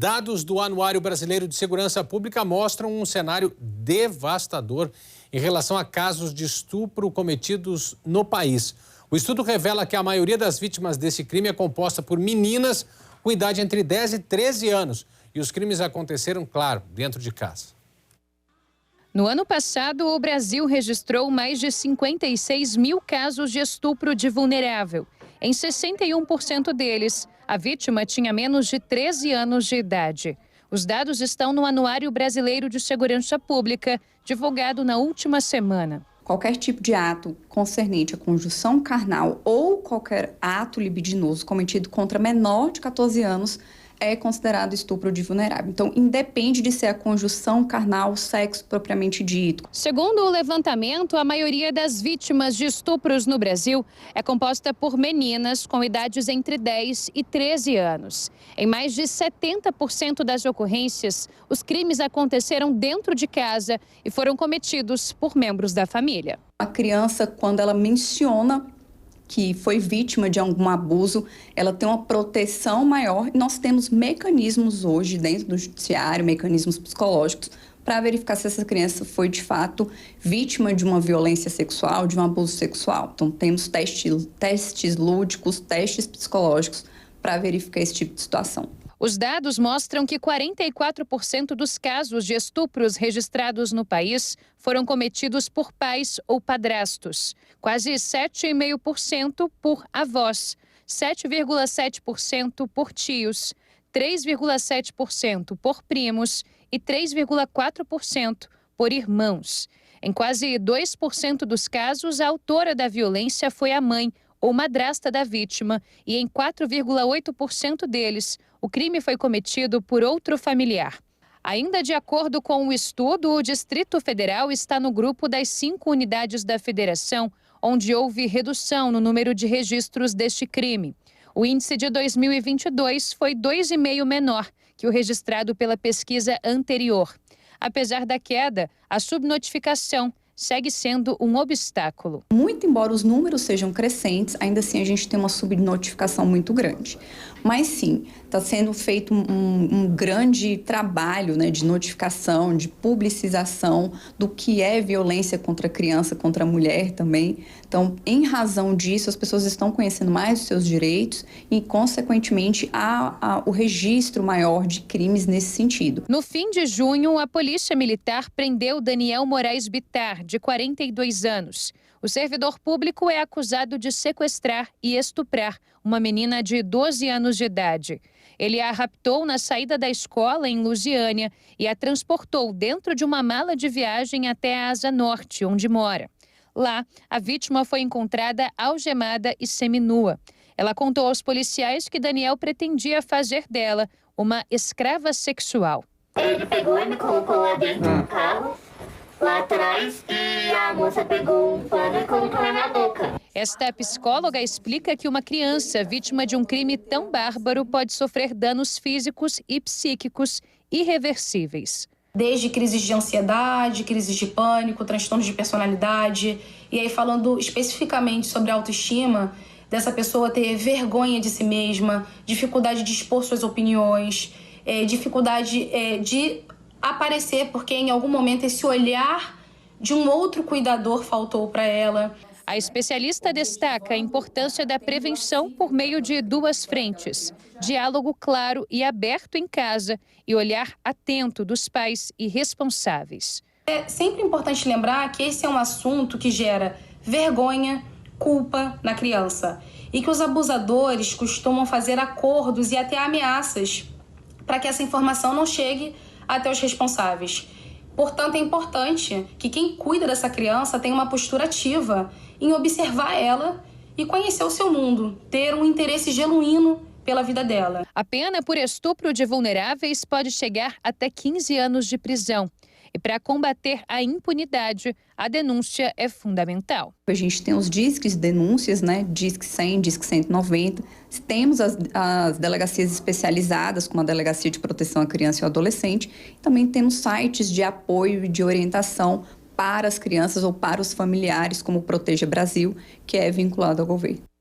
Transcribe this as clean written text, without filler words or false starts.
Dados do Anuário Brasileiro de Segurança Pública mostram um cenário devastador em relação a casos de estupro cometidos no país. O estudo revela que a maioria das vítimas desse crime é composta por meninas com idade entre 10 e 13 anos. E os crimes aconteceram, claro, dentro de casa. No ano passado, o Brasil registrou mais de 56 mil casos de estupro de vulnerável. Em 61% deles, a vítima tinha menos de 13 anos de idade. Os dados estão no Anuário Brasileiro de Segurança Pública, divulgado na última semana. Qualquer tipo de ato concernente à conjunção carnal ou qualquer ato libidinoso cometido contra menor de 14 anos é considerado estupro de vulnerável. Então, independe de ser a conjunção carnal, sexo propriamente dito. Segundo o levantamento, a maioria das vítimas de estupros no Brasil é composta por meninas com idades entre 10 e 13 anos. Em mais de 70% das ocorrências, os crimes aconteceram dentro de casa e foram cometidos por membros da família. A criança, quando ela menciona que foi vítima de algum abuso, ela tem uma proteção maior. Nós temos mecanismos hoje dentro do judiciário, mecanismos psicológicos, para verificar se essa criança foi de fato vítima de uma violência sexual, de um abuso sexual. Então temos testes lúdicos, testes psicológicos para verificar esse tipo de situação. Os dados mostram que 44% dos casos de estupros registrados no país foram cometidos por pais ou padrastos, quase 7,5% por avós, 7,7% por tios, 3,7% por primos e 3,4% por irmãos. Em quase 2% dos casos, a autora da violência foi a mãe ou madrasta da vítima, e em 4,8% deles, o crime foi cometido por outro familiar. Ainda de acordo com o estudo, o Distrito Federal está no grupo das 5 unidades da federação, onde houve redução no número de registros deste crime. O índice de 2022 foi 2,5 menor que o registrado pela pesquisa anterior. Apesar da queda, a subnotificação segue sendo um obstáculo. Muito embora os números sejam crescentes, ainda assim a gente tem uma subnotificação muito grande. Mas sim, está sendo feito um grande trabalho, né, de notificação, de publicização do que é violência contra a criança, contra a mulher também. Então, em razão disso, as pessoas estão conhecendo mais os seus direitos e, consequentemente, há o registro maior de crimes nesse sentido. No fim de junho, a Polícia Militar prendeu Daniel Moraes Bittar, de 42 anos. O servidor público é acusado de sequestrar e estuprar uma menina de 12 anos de idade. Ele a raptou na saída da escola em Lusiânia e a transportou dentro de uma mala de viagem até a Asa Norte, onde mora. Lá, a vítima foi encontrada algemada e seminua. Ela contou aos policiais que Daniel pretendia fazer dela uma escrava sexual. Ele pegou e me colocou lá dentro do carro, lá atrás, e a moça pegou um pano e colocou na minha boca. Esta psicóloga explica que uma criança vítima de um crime tão bárbaro pode sofrer danos físicos e psíquicos irreversíveis. Desde crises de ansiedade, crises de pânico, transtornos de personalidade. E aí, falando especificamente sobre a autoestima, dessa pessoa ter vergonha de si mesma, dificuldade de expor suas opiniões, dificuldade de aparecer porque em algum momento esse olhar de um outro cuidador faltou para ela. A especialista destaca a importância da prevenção por meio de 2 frentes: diálogo claro e aberto em casa e olhar atento dos pais e responsáveis. É sempre importante lembrar que esse é um assunto que gera vergonha, culpa na criança e que os abusadores costumam fazer acordos e até ameaças para que essa informação não chegue até os responsáveis. Portanto, é importante que quem cuida dessa criança tenha uma postura ativa em observar ela e conhecer o seu mundo, ter um interesse genuíno pela vida dela. A pena por estupro de vulneráveis pode chegar até 15 anos de prisão. E para combater a impunidade, a denúncia é fundamental. A gente tem os disques de denúncias, né? Disque 100, Disque 190. Temos as delegacias especializadas, como a Delegacia de Proteção à Criança e ao Adolescente. Também temos sites de apoio e de orientação para as crianças ou para os familiares, como o Proteja Brasil, que é vinculado ao governo.